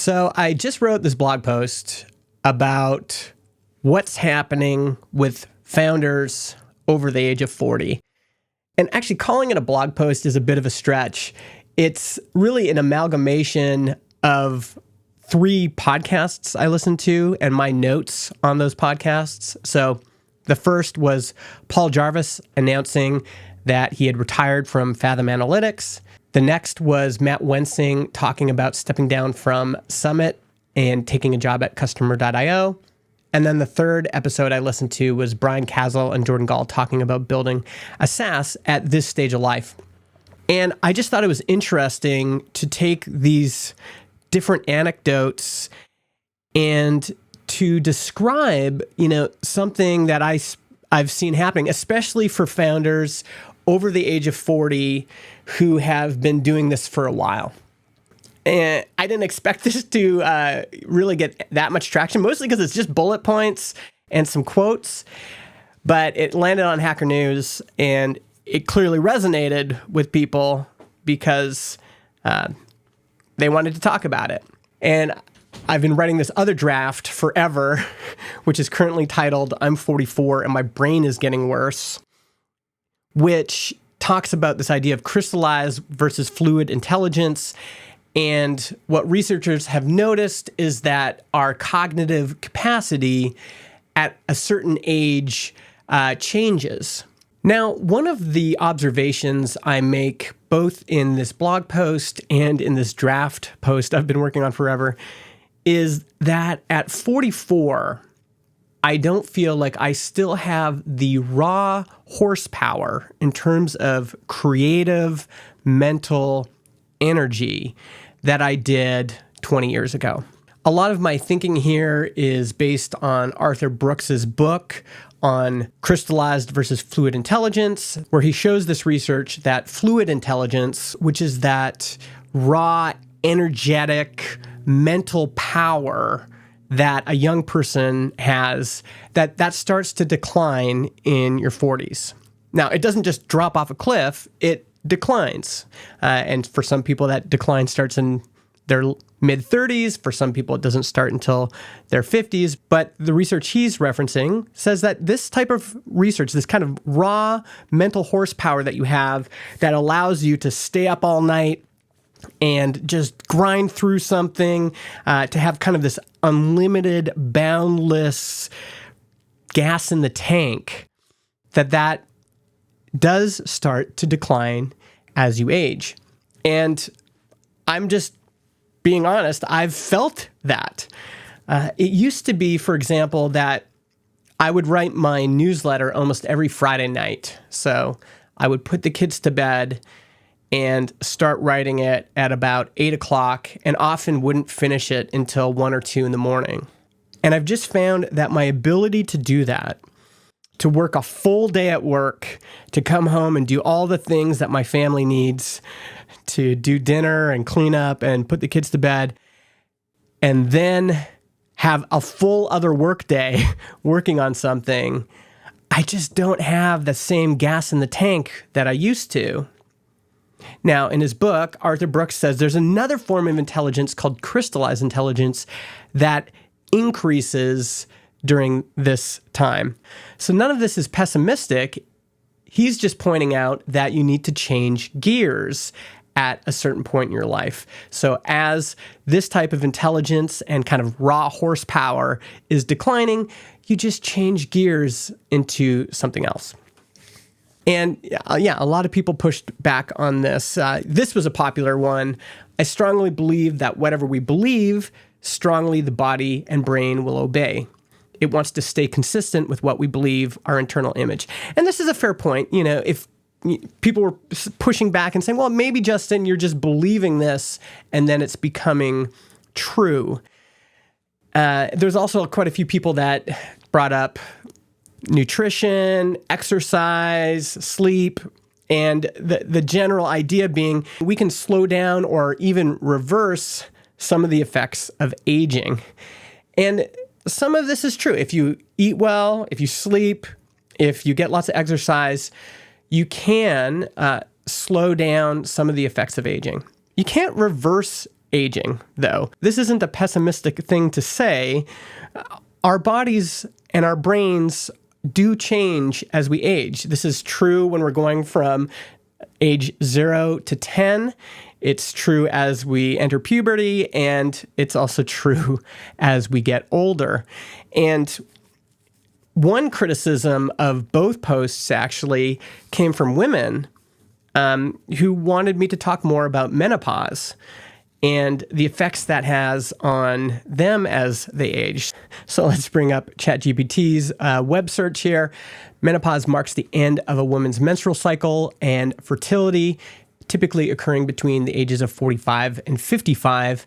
So I just wrote this blog post about what's happening with founders over the age of 40. And actually calling it a blog post is a bit of a stretch. It's really an amalgamation of 3 podcasts I listened to and my notes on those podcasts. So the first was Paul Jarvis announcing that he had retired from Fathom Analytics. The next was Matt Wensing talking about stepping down from Summit and taking a job at Customer.io. And then the third episode I listened to was Brian Casel and Jordan Gall talking about building a SaaS at this stage of life. And I just thought it was interesting to take these different anecdotes and to describe, something that I've seen happening, especially for founders over the age of 40 who have been doing this for a while. And I didn't expect this to really get that much traction, mostly because it's just bullet points and some quotes. But it landed on Hacker News, and it clearly resonated with people because they wanted to talk about it. And I've been writing this other draft forever, which is currently titled I'm 44 and My Brain is Getting Worse, which talks about this idea of crystallized versus fluid intelligence. And what researchers have noticed is that our cognitive capacity at a certain age changes. Now, one of the observations I make both in this blog post and in this draft post I've been working on forever is that at 44, I don't feel like I still have the raw horsepower in terms of creative, mental energy that I did 20 years ago. A lot of my thinking here is based on Arthur Brooks's book on crystallized versus fluid intelligence, where he shows this research that fluid intelligence, which is that raw, energetic, mental power that a young person has, that starts to decline in your 40s. Now, it doesn't just drop off a cliff, it declines. And for some people, that decline starts in their mid-30s. For some people, it doesn't start until their 50s. But the research he's referencing says that this type of research, this kind of raw mental horsepower that you have that allows you to stay up all night and just grind through something, to have kind of this unlimited, boundless gas in the tank, that does start to decline as you age. And I'm just being honest, I've felt that. It used to be, for example, that I would write my newsletter almost every Friday night. So I would put the kids to bed and start writing it at about 8 o'clock and often wouldn't finish it until 1 or 2 in the morning. And I've just found that my ability to do that, to work a full day at work, to come home and do all the things that my family needs, to do dinner and clean up and put the kids to bed, and then have a full other work day working on something, I just don't have the same gas in the tank that I used to. Now, in his book, Arthur Brooks says there's another form of intelligence called crystallized intelligence that increases during this time. So none of this is pessimistic. He's just pointing out that you need to change gears at a certain point in your life. So as this type of intelligence and kind of raw horsepower is declining, you just change gears into something else. And a lot of people pushed back on this. This was a popular one. I strongly believe that whatever we believe, strongly the body and brain will obey. It wants to stay consistent with what we believe, our internal image. And this is a fair point. If people were pushing back and saying, well, maybe, Justin, you're just believing this and then it's becoming true. There's also quite a few people that brought up nutrition, exercise, sleep, and the general idea being we can slow down or even reverse some of the effects of aging. And some of this is true. If you eat well, if you sleep, if you get lots of exercise, you can slow down some of the effects of aging. You can't reverse aging, though. This isn't a pessimistic thing to say. Our bodies and our brains do change as we age. This is true when we're going from age 0 to 10. It's true as we enter puberty, and it's also true as we get older. And one criticism of both posts actually came from women who wanted me to talk more about menopause and the effects that has on them as they age. So let's bring up ChatGPT's web search here. Menopause marks the end of a woman's menstrual cycle and fertility, typically occurring between the ages of 45 and 55.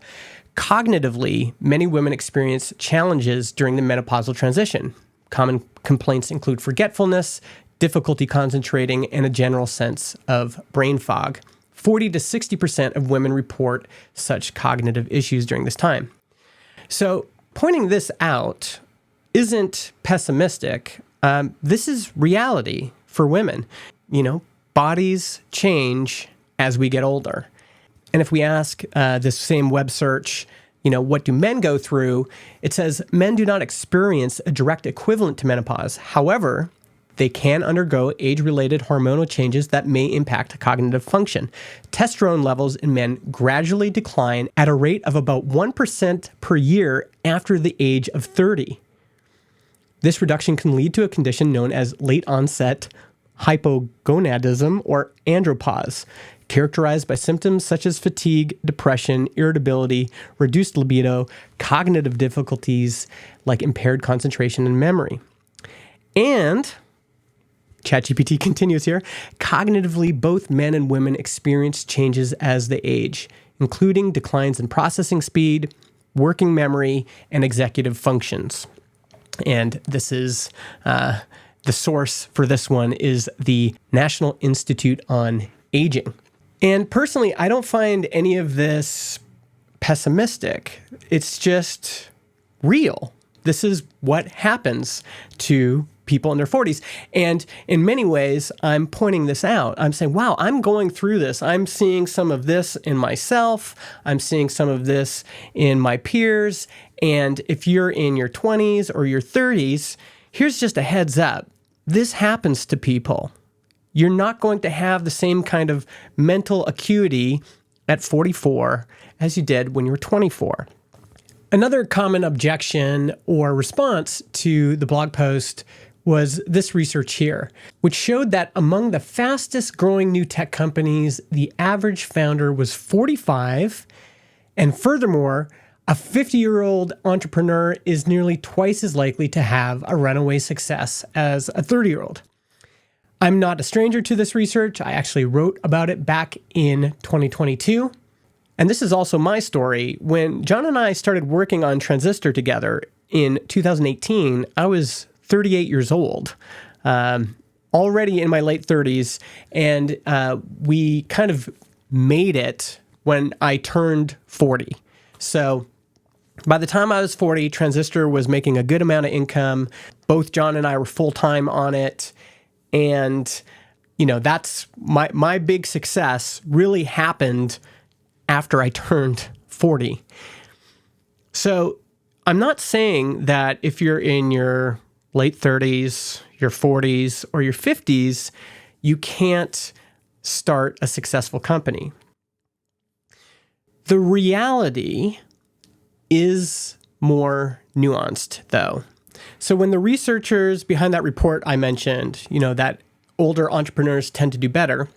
Cognitively, many women experience challenges during the menopausal transition. Common complaints include forgetfulness, difficulty concentrating, and a general sense of brain fog. 40 to 60% of women report such cognitive issues during this time. So pointing this out isn't pessimistic. This is reality for women. Bodies change as we get older. And if we ask this same web search, what do men go through? It says men do not experience a direct equivalent to menopause. However, they can undergo age-related hormonal changes that may impact cognitive function. Testosterone levels in men gradually decline at a rate of about 1% per year after the age of 30. This reduction can lead to a condition known as late-onset hypogonadism or andropause, characterized by symptoms such as fatigue, depression, irritability, reduced libido, cognitive difficulties like impaired concentration and memory. And ChatGPT continues here, cognitively, both men and women experience changes as they age, including declines in processing speed, working memory, and executive functions. And this is the source for this one is the National Institute on Aging. And personally, I don't find any of this pessimistic. It's just real. This is what happens to people in their 40s. And in many ways, I'm pointing this out. I'm saying, wow, I'm going through this. I'm seeing some of this in myself. I'm seeing some of this in my peers. And if you're in your 20s or your 30s, here's just a heads up. This happens to people. You're not going to have the same kind of mental acuity at 44 as you did when you were 24. Another common objection or response to the blog post was this research here, which showed that among the fastest growing new tech companies, the average founder was 45. And furthermore, a 50-year-old entrepreneur is nearly twice as likely to have a runaway success as a 30-year-old. I'm not a stranger to this research. I actually wrote about it back in 2022. And this is also my story. When John and I started working on Transistor together in 2018, I was 38 years old, already in my late 30s, and we kind of made it when I turned 40. So by the time I was 40, Transistor was making a good amount of income. Both John and I were full-time on it. And, that's my big success really happened after I turned 40. So I'm not saying that if you're in your late 30s, your 40s, or your 50s, you can't start a successful company. The reality is more nuanced, though. So when the researchers behind that report I mentioned, that older entrepreneurs tend to do better,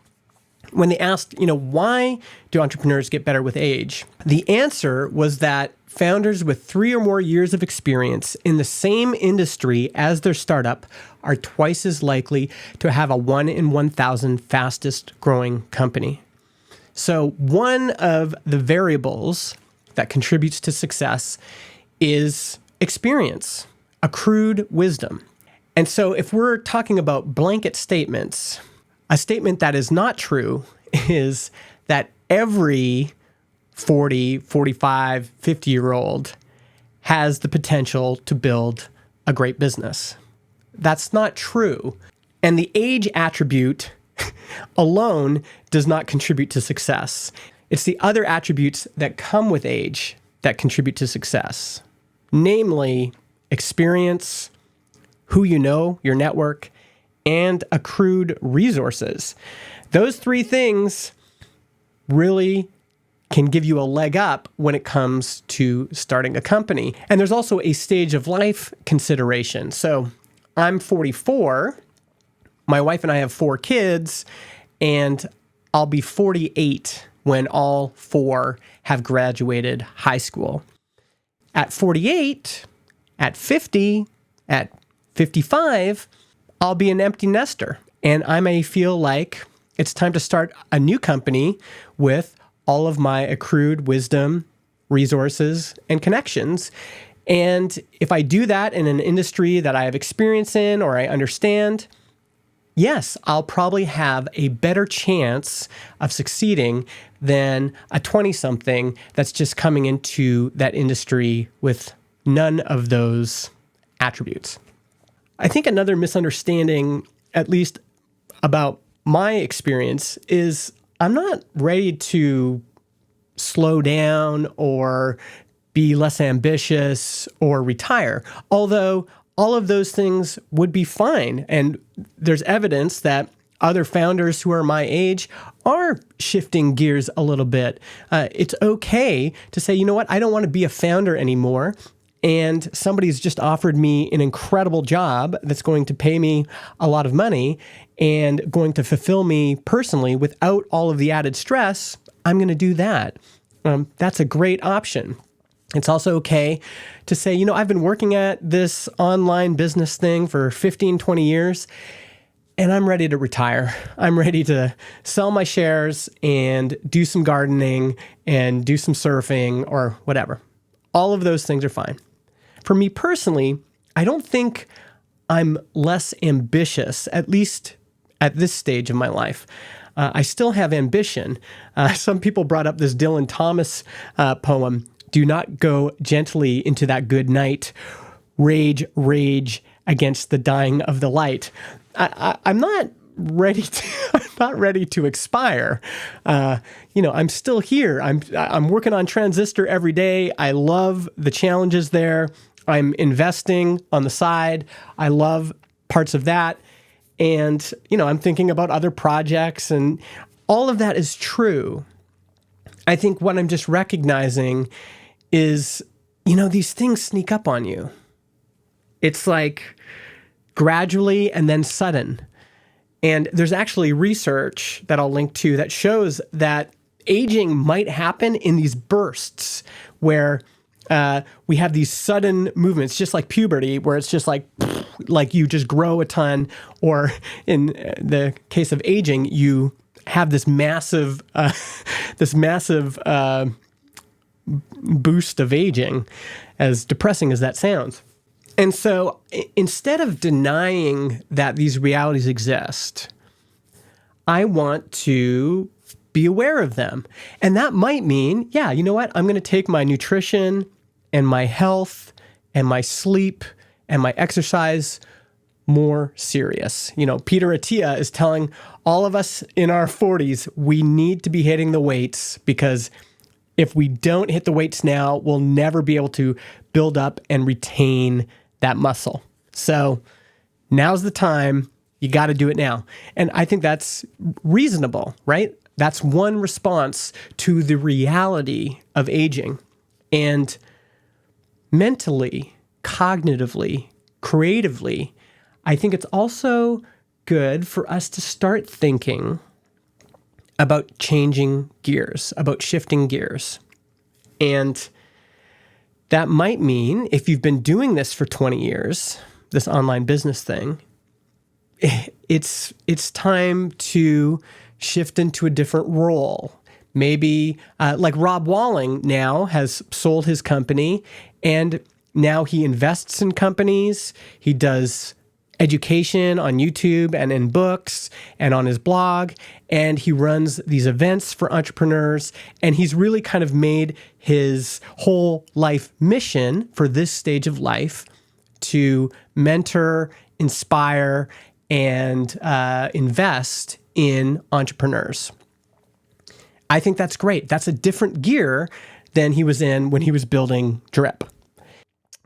when they asked, why do entrepreneurs get better with age? The answer was that founders with 3 or more years of experience in the same industry as their startup are twice as likely to have a 1 in 1,000 fastest growing company. So one of the variables that contributes to success is experience, accrued wisdom. And so if we're talking about blanket statements, a statement that is not true is that every 40, 45, 50-year-old has the potential to build a great business. That's not true. And the age attribute alone does not contribute to success. It's the other attributes that come with age that contribute to success, namely experience, who you know, your network, and accrued resources. Those three things really can give you a leg up when it comes to starting a company. And there's also a stage of life consideration. So I'm 44, my wife and I have 4 kids, and I'll be 48 when all 4 have graduated high school. At 48, at 50, at 55, I'll be an empty nester, and I may feel like it's time to start a new company with all of my accrued wisdom, resources, and connections. And if I do that in an industry that I have experience in or I understand, yes, I'll probably have a better chance of succeeding than a 20-something that's just coming into that industry with none of those attributes. I think another misunderstanding, at least about my experience, is I'm not ready to slow down or be less ambitious or retire, although all of those things would be fine. And there's evidence that other founders who are my age are shifting gears a little bit. It's okay to say, you know what, I don't want to be a founder anymore. And somebody's just offered me an incredible job that's going to pay me a lot of money and going to fulfill me personally without all of the added stress. I'm going to do that. That's a great option. It's also okay to say, you know, I've been working at this online business thing for 15, 20 years, and I'm ready to retire. I'm ready to sell my shares and do some gardening and do some surfing or whatever. All of those things are fine. For me personally, I don't think I'm less ambitious, at least at this stage of my life. I still have ambition. Some people brought up this Dylan Thomas poem, "Do not go gently into that good night, rage, rage against the dying of the light." I'm not ready to. I'm not ready to expire. I'm still here. I'm working on Transistor every day. I love the challenges there. I'm investing on the side. I love parts of that. And, I'm thinking about other projects, and all of that is true. I think what I'm just recognizing is, these things sneak up on you. It's like gradually and then sudden. And there's actually research that I'll link to that shows that aging might happen in these bursts where we have these sudden movements, just like puberty, where it's just like you just grow a ton, or in the case of aging, you have this massive boost of aging, as depressing as that sounds. And so instead of denying that these realities exist, I want to be aware of them. And that might mean, you know what? I'm going to take my nutrition and my health and my sleep and my exercise more serious. Peter Attia is telling all of us in our 40s, we need to be hitting the weights, because if we don't hit the weights now, we'll never be able to build up and retain that muscle. So now's the time. You got to do it now. And I think that's reasonable, right? That's one response to the reality of aging. And mentally, cognitively, creatively, I think it's also good for us to start thinking about changing gears, about shifting gears. And that might mean, if you've been doing this for 20 years, this online business thing, it's time to shift into a different role. Maybe like Rob Walling now has sold his company, and now he invests in companies. He does education on YouTube and in books and on his blog, and he runs these events for entrepreneurs, and he's really kind of made his whole life mission for this stage of life to mentor, inspire, and invest in entrepreneurs. I think that's great. That's a different gear than he was in when he was building Drip.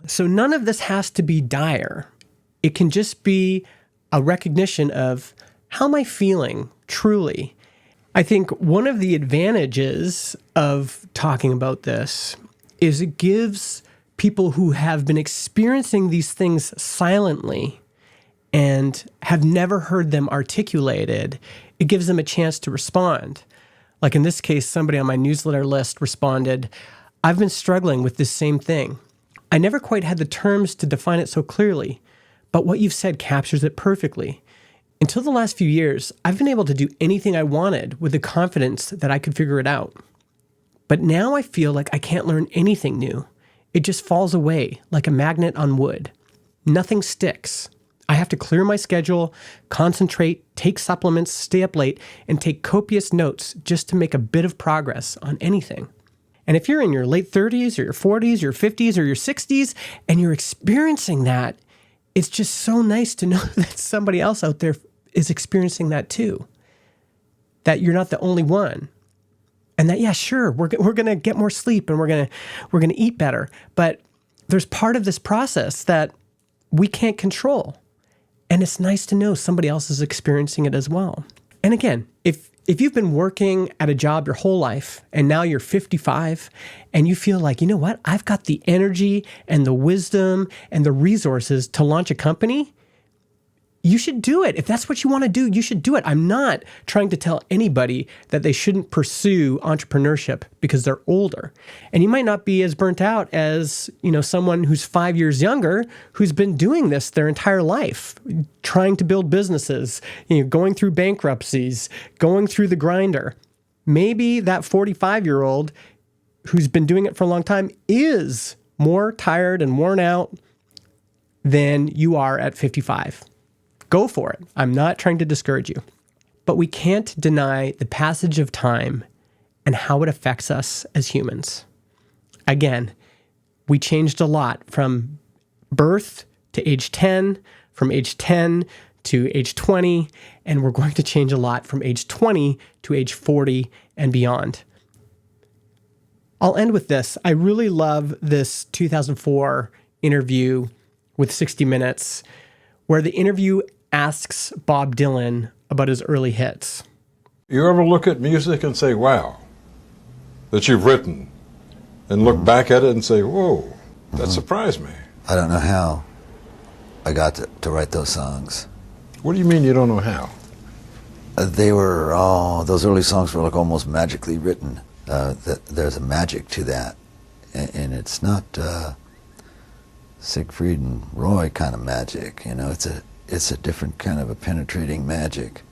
So none of this has to be dire. It can just be a recognition of how am I feeling truly. I think one of the advantages of talking about this is it gives people who have been experiencing these things silently and have never heard them articulated, it gives them a chance to respond. Like in this case, somebody on my newsletter list responded, I've been struggling with this same thing. I never quite had the terms to define it so clearly, but what you've said captures it perfectly. Until the last few years, I've been able to do anything I wanted with the confidence that I could figure it out. But now I feel like I can't learn anything new. It just falls away like a magnet on wood. Nothing sticks. I have to clear my schedule, concentrate, take supplements, stay up late, and take copious notes just to make a bit of progress on anything. And if you're in your late 30s or your 40s, your 50s or your 60s, and you're experiencing that, it's just so nice to know that somebody else out there is experiencing that too. That you're not the only one. And that, yeah, sure, we're going to get more sleep and we're going to eat better. But there's part of this process that we can't control. And it's nice to know somebody else is experiencing it as well. And again, if you've been working at a job your whole life and now you're 55 and you feel like, you know what, I've got the energy and the wisdom and the resources to launch a company, you should do it. If that's what you want to do, you should do it. I'm not trying to tell anybody that they shouldn't pursue entrepreneurship because they're older. And you might not be as burnt out as, someone who's 5 years younger who's been doing this their entire life, trying to build businesses, going through bankruptcies, going through the grinder. Maybe that 45-year-old who's been doing it for a long time is more tired and worn out than you are at 55. Go for it. I'm not trying to discourage you. But we can't deny the passage of time and how it affects us as humans. Again, we changed a lot from birth to age 10, from age 10 to age 20, and we're going to change a lot from age 20 to age 40 and beyond. I'll end with this. I really love this 2004 interview with 60 Minutes, where the interview asks Bob Dylan about his early hits. You ever look at music and say, wow, that you've written, and look back at it and say, whoa, that surprised me? I don't know how I got to write those songs. What do you mean you don't know how? Those early songs were like almost magically written. There's a magic to that. And it's not Siegfried and Roy kind of magic, it's a different kind of a penetrating magic.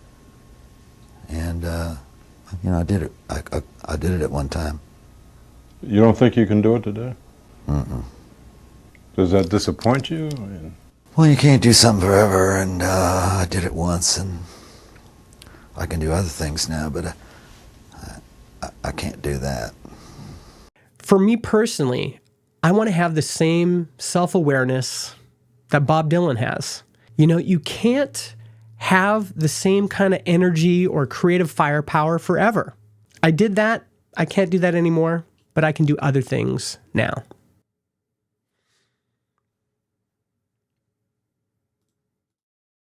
And, I did it. I did it at one time. You don't think you can do it today? Mm-mm. Does that disappoint you? Well, you can't do something forever, and I did it once, and I can do other things now, but I can't do that. For me personally, I want to have the same self-awareness that Bob Dylan has. You can't have the same kind of energy or creative firepower forever. I did that. I can't do that anymore, but I can do other things now.